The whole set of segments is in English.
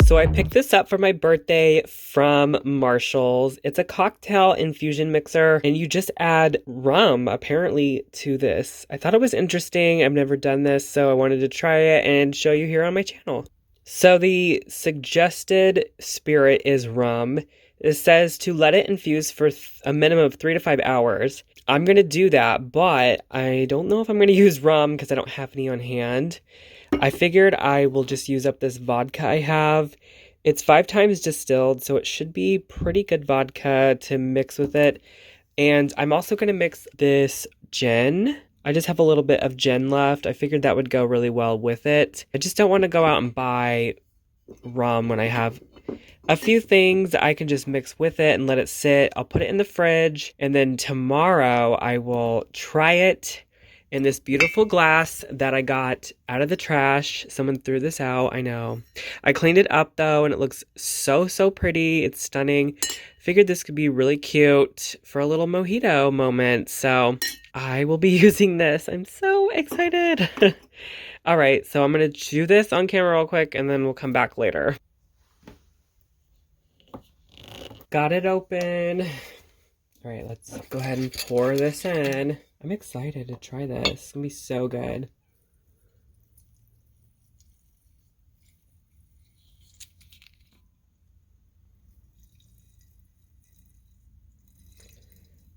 So I picked this up for my birthday from Marshall's. It's a cocktail infusion mixer, and you just add rum, apparently, to this. I thought it was interesting. I've never done this, so I wanted to try it and show you here on my channel. So the suggested spirit is rum. It says to let it infuse for a minimum of 3 to 5 hours. I'm going to do that, but I don't know if I'm going to use rum because I don't have any on hand. I figured I will just use up this vodka I have. It's 5 times distilled, so it should be pretty good vodka to mix with it. And I'm also going to mix this gin. I just have a little bit of gin left. I figured that would go really well with it. I just don't want to go out and buy rum when I have a few things. I can just mix with it and let it sit. I'll put it in the fridge, and then tomorrow I will try it in this beautiful glass that I got out of the trash. Someone threw this out, I know. I cleaned it up though, and it looks so pretty. It's stunning. Figured this could be really cute for a little mojito moment, so I will be using this. I'm so excited. All right, so I'm gonna do this on camera real quick, and then we'll come back later. Got it open. All right, let's go ahead and pour this in. I'm excited to try this. It's gonna be so good.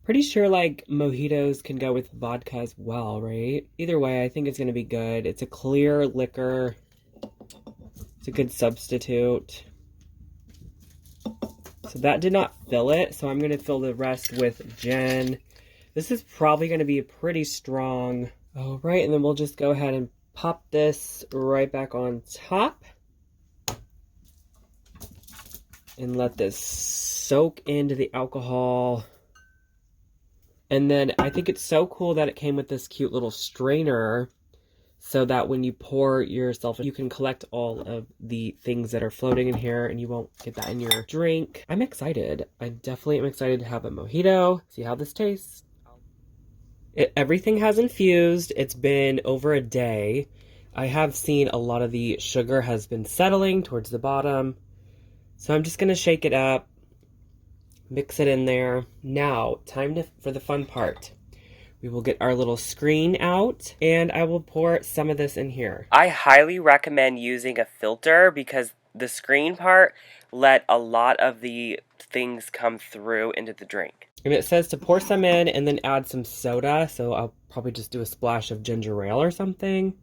Pretty sure like mojitos can go with vodka as well, right? Either way, I think it's gonna be good. It's a clear liquor. It's a good substitute. So that did not fill it, so I'm gonna fill the rest with gin. This is probably going to be pretty strong. All right, and then we'll just go ahead and pop this right back on top. And let this soak into the alcohol. And then I think it's so cool that it came with this cute little strainer so that when you pour yourself, you can collect all of the things that are floating in here and you won't get that in your drink. I'm excited. I definitely am excited to have a mojito, see how this tastes. Everything has infused. It's been over a day. I have seen a lot of the sugar has been settling towards the bottom. So I'm just going to shake it up, mix it in there. Now, for the fun part. We will get our little screen out, and I will pour some of this in here. I highly recommend using a filter because the screen part let a lot of the things come through into the drink. And it says to pour some in and then add some soda, so I'll probably just do a splash of ginger ale or something.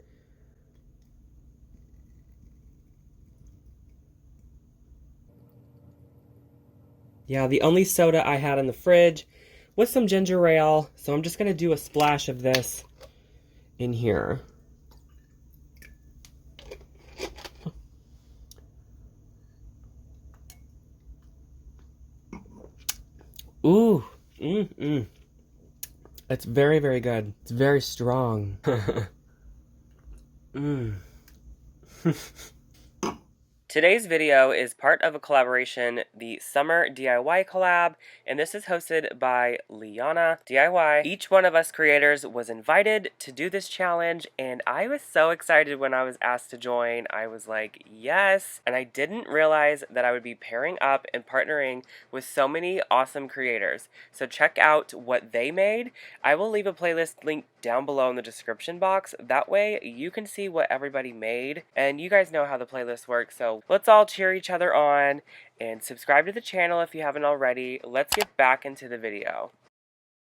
Yeah, the only soda I had in the fridge was some ginger ale, so I'm just going to do a splash of this in here. Ooh, It's very good. It's very strong. Today's video is part of a collaboration, the Summer DIY Collab, and this is hosted by Liana DIY. Each one of us creators was invited to do this challenge, and I was so excited when I was asked to join. I was like, yes! And I didn't realize that I would be pairing up and partnering with so many awesome creators. So check out what they made. I will leave a playlist link down below in the description box. That way you can see what everybody made, and you guys know how the playlist works, so let's all cheer each other on and subscribe to the channel if you haven't already. Let's get back into the video.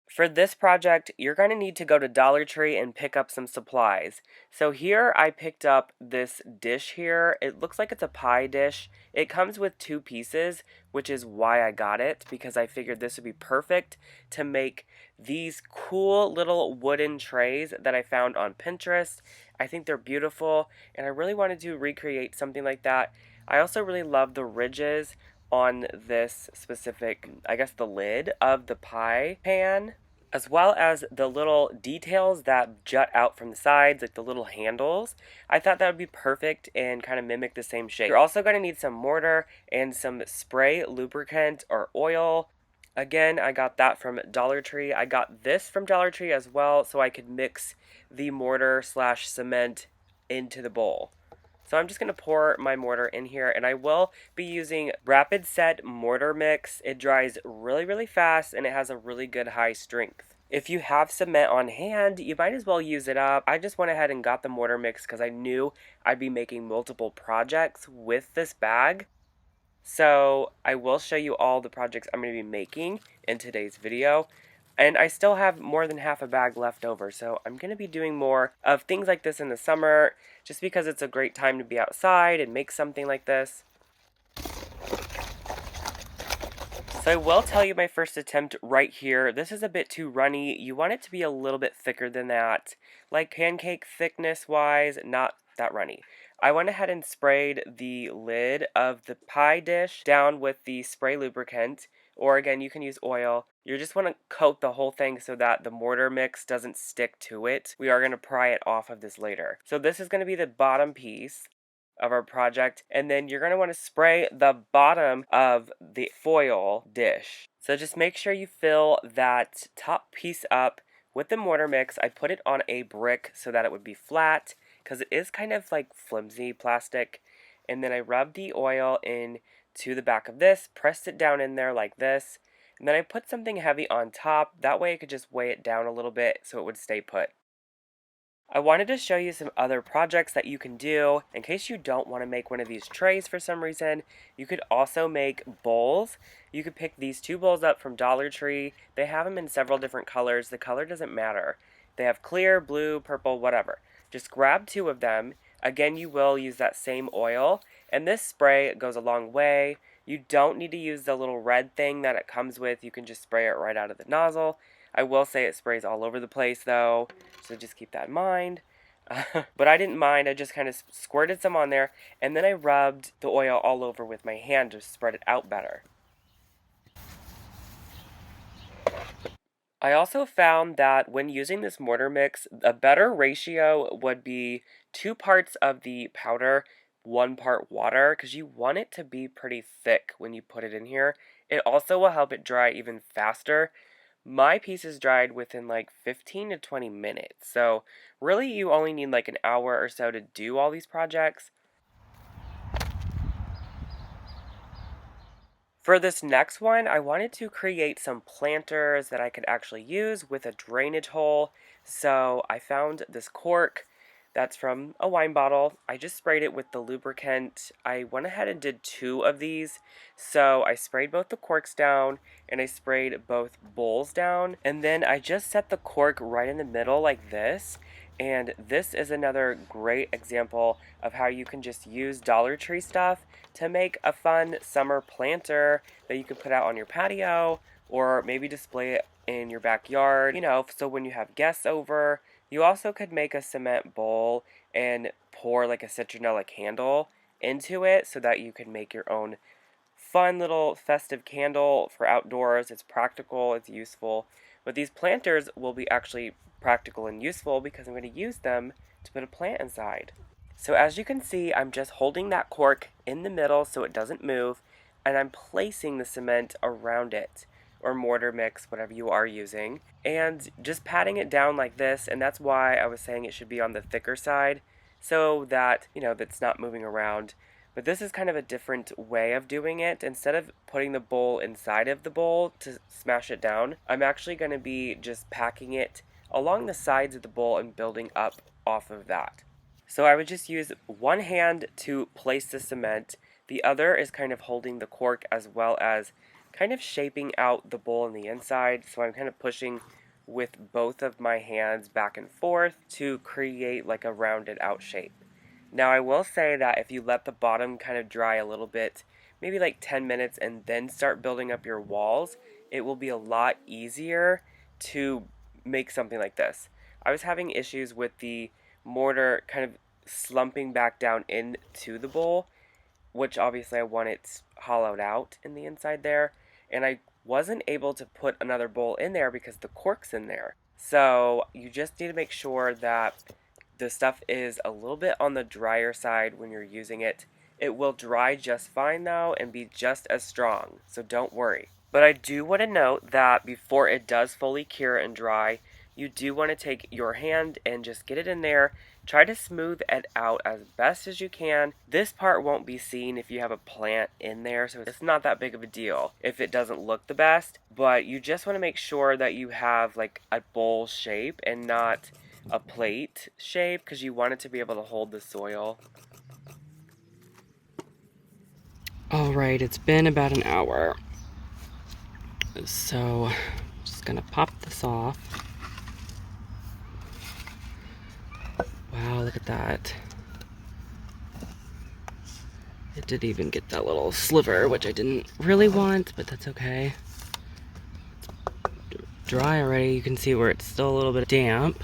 For this project, you're going to need to go to Dollar Tree and pick up some supplies. So here I picked up this dish here. It looks like it's a pie dish. It comes with 2 pieces, which is why I got it, because I figured this would be perfect to make these cool little wooden trays that I found on Pinterest. I think they're beautiful, and I really wanted to recreate something like that. I also really love the ridges on this specific, I guess, the lid of the pie pan, as well as the little details that jut out from the sides, like the little handles. I thought that would be perfect and kind of mimic the same shape. You're also going to need some mortar and some spray lubricant or oil. Again, I got that from Dollar Tree. I got this from Dollar Tree as well, so I could mix the mortar/cement into the bowl. So I'm just going to pour my mortar in here, and I will be using Rapid Set Mortar Mix. It dries really, really fast, and it has a really good high strength. If you have cement on hand, you might as well use it up. I just went ahead and got the mortar mix because I knew I'd be making multiple projects with this bag. So I will show you all the projects I'm going to be making in today's video. And I still have more than half a bag left over, so I'm going to be doing more of things like this in the summer, just because it's a great time to be outside and make something like this. So I will tell you my first attempt right here. This is a bit too runny. You want it to be a little bit thicker than that. Like pancake thickness wise, not that runny. I went ahead and sprayed the lid of the pie dish down with the spray lubricant. Or again, you can use oil. You just want to coat the whole thing so that the mortar mix doesn't stick to it. We are going to pry it off of this later. So this is going to be the bottom piece of our project, and then you're going to want to spray the bottom of the foil dish. So just make sure you fill that top piece up with the mortar mix. I put it on a brick so that it would be flat because it is kind of like flimsy plastic, and then I rubbed the oil in to the back of this, pressed it down in there like this, and then I put something heavy on top. That way I could just weigh it down a little bit so it would stay put. I wanted to show you some other projects that you can do in case you don't want to make one of these trays for some reason. You could also make bowls. You could pick these two bowls up from Dollar Tree. They have them in several different colors. The color doesn't matter. They have clear, blue, purple, whatever. Just grab two of them. Again, you will use that same oil, and this spray goes a long way. You don't need to use the little red thing that it comes with. You can just spray it right out of the nozzle. I will say it sprays all over the place though, so just keep that in mind. But I didn't mind. I just kind of squirted some on there, and then I rubbed the oil all over with my hand to spread it out better. I also found that when using this mortar mix, a better ratio would be 2 parts of the powder, 1 part water, because you want it to be pretty thick when you put it in here. It also will help it dry even faster. My pieces dried within like 15 to 20 minutes, so really you only need like an hour or so to do all these projects. For this next one, I wanted to create some planters that I could actually use with a drainage hole. So I found this cork that's from a wine bottle. I just sprayed it with the lubricant. I went ahead and did 2 of these. So I sprayed both the corks down and I sprayed both bowls down. And then I just set the cork right in the middle like this. And this is another great example of how you can just use Dollar Tree stuff to make a fun summer planter that you can put out on your patio or maybe display it in your backyard, so when you have guests over. You also could make a cement bowl and pour like a citronella candle into it so that you can make your own fun little festive candle for outdoors. It's practical, it's useful. But these planters will be actually practical and useful because I'm going to use them to put a plant inside. So as you can see, I'm just holding that cork in the middle so it doesn't move, and I'm placing the cement around it, or mortar mix, whatever you are using, and just patting it down like this. And that's why I was saying it should be on the thicker side so that, that's not moving around. But this is kind of a different way of doing it. Instead of putting the bowl inside of the bowl to smash it down, I'm actually going to be just packing it along the sides of the bowl and building up off of that. So I would just use one hand to place the cement. The other is kind of holding the cork as well as kind of shaping out the bowl on the inside. So I'm kind of pushing with both of my hands back and forth to create like a rounded out shape. Now I will say that if you let the bottom kind of dry a little bit, maybe like 10 minutes, and then start building up your walls, it will be a lot easier to make something like this. I was having issues with the mortar kind of slumping back down into the bowl, which obviously I want it hollowed out in the inside there, and I wasn't able to put another bowl in there because the cork's in there. So you just need to make sure that the stuff is a little bit on the drier side when you're using it. It will dry just fine though and be just as strong, so don't worry. But I do want to note that before it does fully cure and dry, you do want to take your hand and just get it in there. Try to smooth it out as best as you can. This part won't be seen if you have a plant in there, so it's not that big of a deal if it doesn't look the best, but you just want to make sure that you have like a bowl shape and not a plate shape, because you want it to be able to hold the soil. Alright, it's been about an hour, so I'm just gonna pop this off. Wow, look at that. It did even get that little sliver, which I didn't really want, but that's okay. It's dry already. You can see where it's still a little bit damp.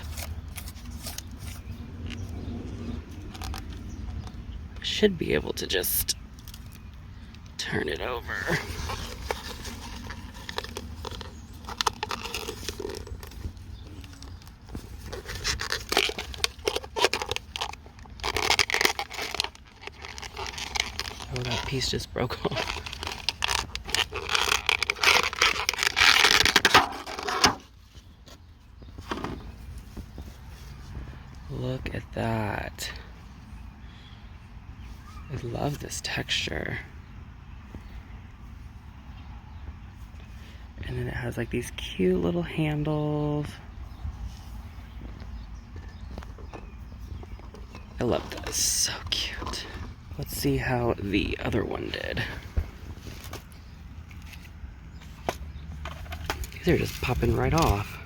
Should be able to just turn it over. Oh, that piece just broke off. Look at that. I love this texture. And then it has like these cute little handles. I love this, so cute. Let's see how the other one did. These are just popping right off.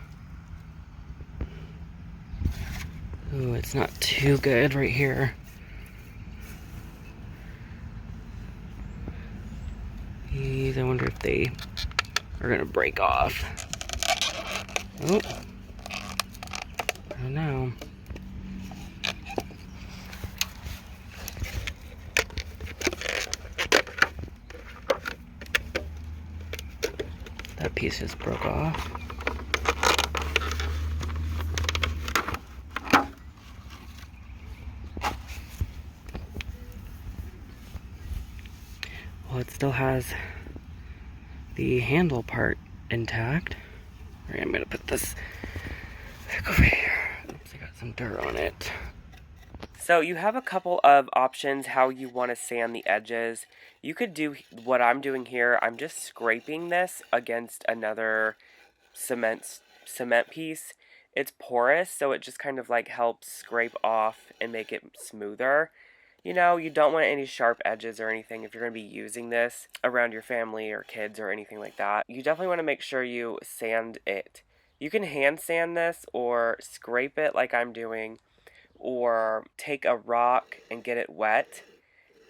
Ooh, it's not too good right here. These, I wonder if they are gonna break off. Oh, I don't know. That piece just broke off. Well, it still has the handle part intact. All right, I'm gonna put this back over here. Oops, I got some dirt on it. So you have a couple of options how you want to sand the edges. You could do what I'm doing here. I'm just scraping this against another cement piece. It's porous, so it just kind of like helps scrape off and make it smoother. You know, you don't want any sharp edges or anything if you're going to be using this around your family or kids or anything like that. You definitely want to make sure you sand it. You can hand sand this or scrape it like I'm doing, or take a rock and get it wet,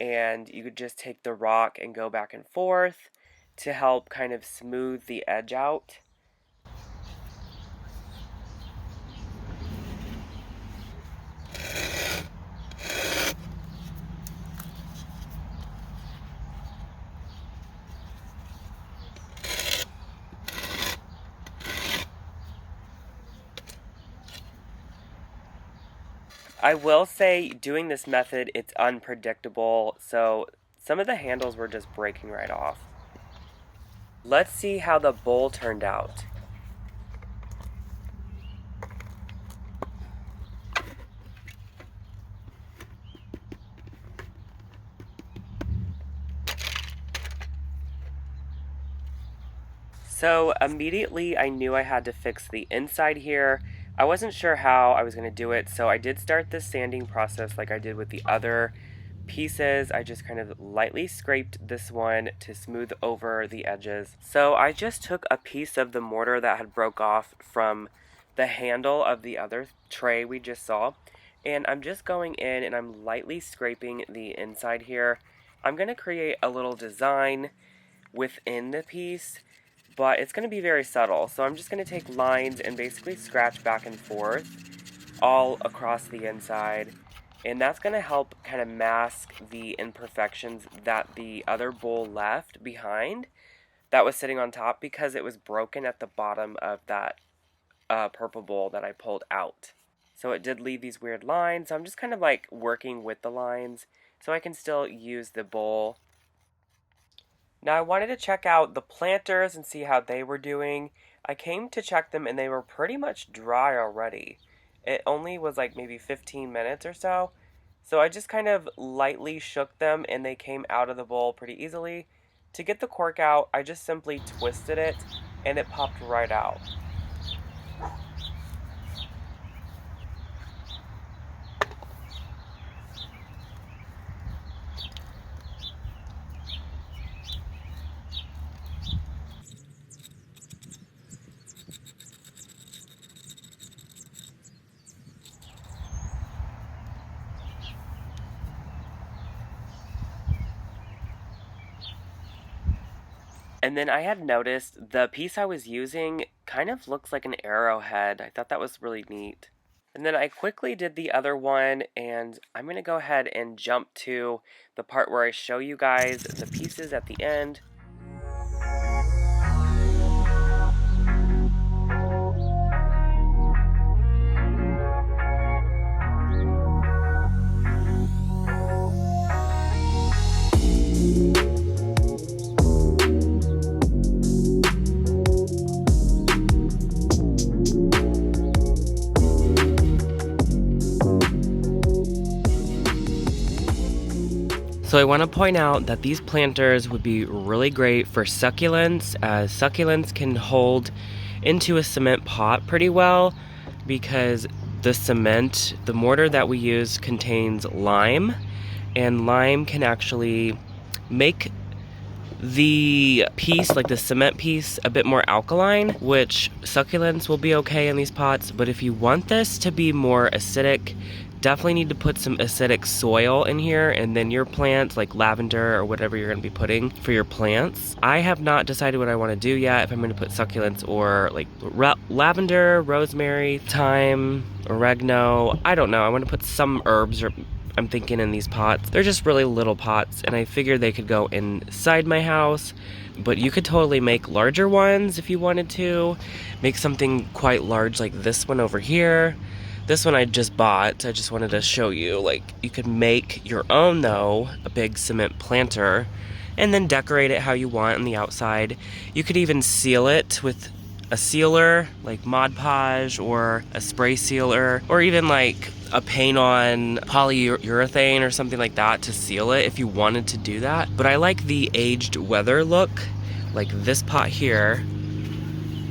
and you could just take the rock and go back and forth to help kind of smooth the edge out. I will say, doing this method, it's unpredictable, so some of the handles were just breaking right off. Let's see how the bowl turned out. So immediately I knew I had to fix the inside here. I wasn't sure how I was going to do it, so I did start this sanding process like I did with the other pieces. I just kind of lightly scraped this one to smooth over the edges. So I just took a piece of the mortar that had broke off from the handle of the other tray we just saw, and I'm just going in and I'm lightly scraping the inside here. I'm going to create a little design within the piece, but it's going to be very subtle. So I'm just going to take lines and basically scratch back and forth all across the inside. And that's going to help kind of mask the imperfections that the other bowl left behind that was sitting on top, because it was broken at the bottom of that purple bowl that I pulled out. So it did leave these weird lines. So I'm just kind of like working with the lines so I can still use the bowl. Now I wanted to check out the planters and see how they were doing. I came to check them and they were pretty much dry already. It only was like maybe 15 minutes or so. So I just kind of lightly shook them and they came out of the bowl pretty easily. To get the cork out, I just simply twisted it and it popped right out. And then I had noticed the piece I was using kind of looks like an arrowhead. I thought that was really neat. And then I quickly did the other one, and I'm going to go ahead and jump to the part where I show you guys the pieces at the end. So I want to point out that these planters would be really great for succulents, as succulents can hold into a cement pot pretty well because the cement, the mortar that we use contains lime, and lime can actually make the piece, like the cement piece, a bit more alkaline, which succulents will be okay in these pots. But if you want this to be more acidic, definitely need to put some acidic soil in here, and then your plants, like lavender or whatever you're going to be putting for your plants. I have not decided what I want to do yet, if I'm going to put succulents or like lavender, rosemary, thyme, oregano. I don't know. I want to put some herbs, or I'm thinking in these pots. They're just really little pots, and I figured they could go inside my house, but you could totally make larger ones if you wanted to. Make something quite large like this one over here. This one I just bought. I just wanted to show you, like, you could make your own though, a big cement planter, and then decorate it how you want on the outside. You could even seal it with a sealer, like Mod Podge or a spray sealer, or even like a paint on polyurethane or something like that to seal it if you wanted to do that. But I like the aged weather look, like this pot here.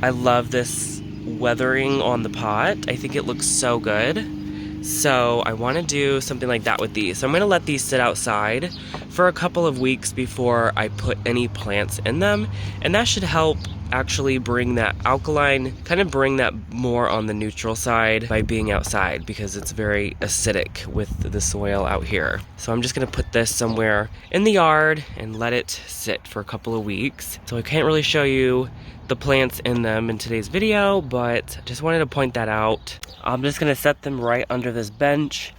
I love this weathering on the pot. I think it looks so good. So I want to do something like that with these. So I'm going to let these sit outside for a couple of weeks before I put any plants in them. And that should help actually bring that alkaline, kind of bring that more on the neutral side by being outside, because it's very acidic with the soil out here. So I'm just going to put this somewhere in the yard and let it sit for a couple of weeks. So I can't really show you the plants in them in today's video, but just wanted to point that out. I'm just going to set them right under this bench.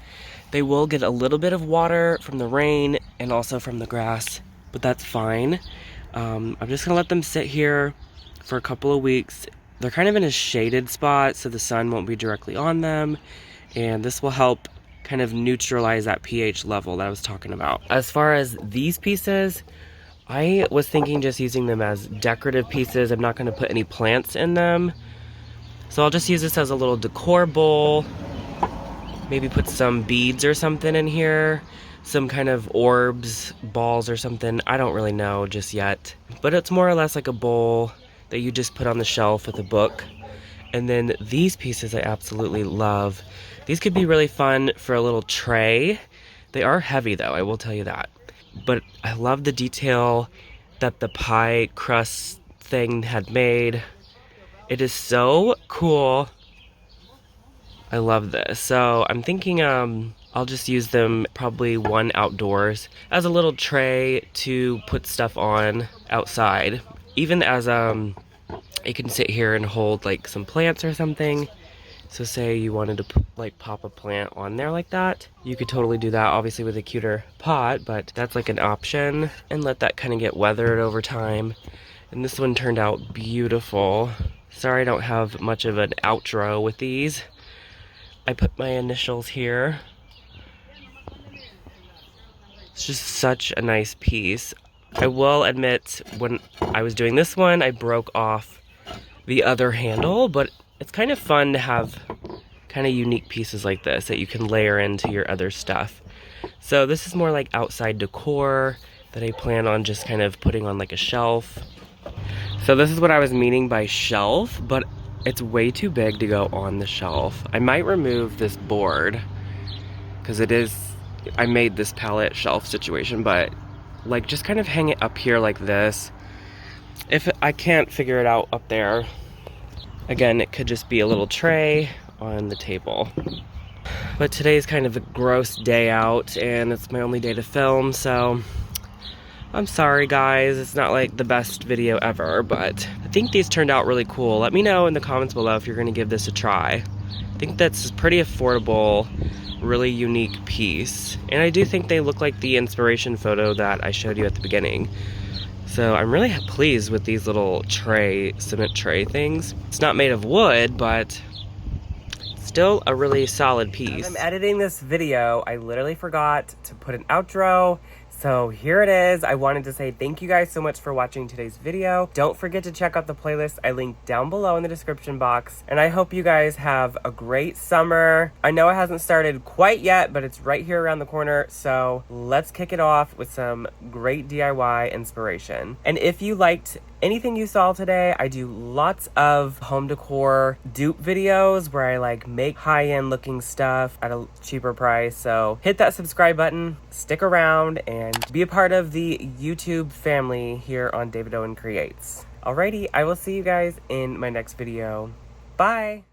They will get a little bit of water from the rain and also from the grass, but that's fine. I'm just going to let them sit here for a couple of weeks. They're kind of in a shaded spot, so the sun won't be directly on them, and this will help kind of neutralize that pH level that I was talking about. As far as these pieces, I was thinking just using them as decorative pieces. I'm not going to put any plants in them, so I'll just use this as a little decor bowl. Maybe put some beads or something in here, some kind of orbs, balls or something. I don't really know just yet, but it's more or less like a bowl that you just put on the shelf with a book. And then these pieces I absolutely love. These could be really fun for a little tray. They are heavy though, I will tell you that. But I love the detail that the pie crust thing had made. It is so cool. I love this. So I'm thinking I'll just use them, probably one outdoors, as a little tray to put stuff on outside. Even as it can sit here and hold like some plants or something. So say you wanted to like pop a plant on there like that, you could totally do that, obviously with a cuter pot, but that's like an option, and let that kind of get weathered over time. And this one turned out beautiful. Sorry I don't have much of an outro with these. I put my initials here. It's just such a nice piece. I will admit, when I was doing this one, I broke off the other handle, but it's kind of fun to have kind of unique pieces like this that you can layer into your other stuff. So this is more like outside decor that I plan on just kind of putting on like a shelf. So this is what I was meaning by shelf, but it's way too big to go on the shelf. I might remove this board because I made this pallet shelf situation, but like just kind of hang it up here like this. If I can't figure it out up there, again, it could just be a little tray on the table. But today's kind of a gross day out and it's my only day to film, so I'm sorry guys, it's not like the best video ever, but I think these turned out really cool. Let me know in the comments below if you're gonna give this a try. I think that's a pretty affordable, really unique piece. And I do think they look like the inspiration photo that I showed you at the beginning. So I'm really pleased with these little cement tray things. It's not made of wood, but still a really solid piece. As I'm editing this video, I literally forgot to put an outro. So here it is. I wanted to say thank you guys so much for watching today's video. Don't forget to check out the playlist I linked down below in the description box. And I hope you guys have a great summer. I know it hasn't started quite yet, but it's right here around the corner. So let's kick it off with some great DIY inspiration. And if you liked anything you saw today, I do lots of home decor dupe videos where I like make high-end looking stuff at a cheaper price. So hit that subscribe button, stick around, and be a part of the YouTube family here on David Owen Creates. Alrighty, I will see you guys in my next video. Bye!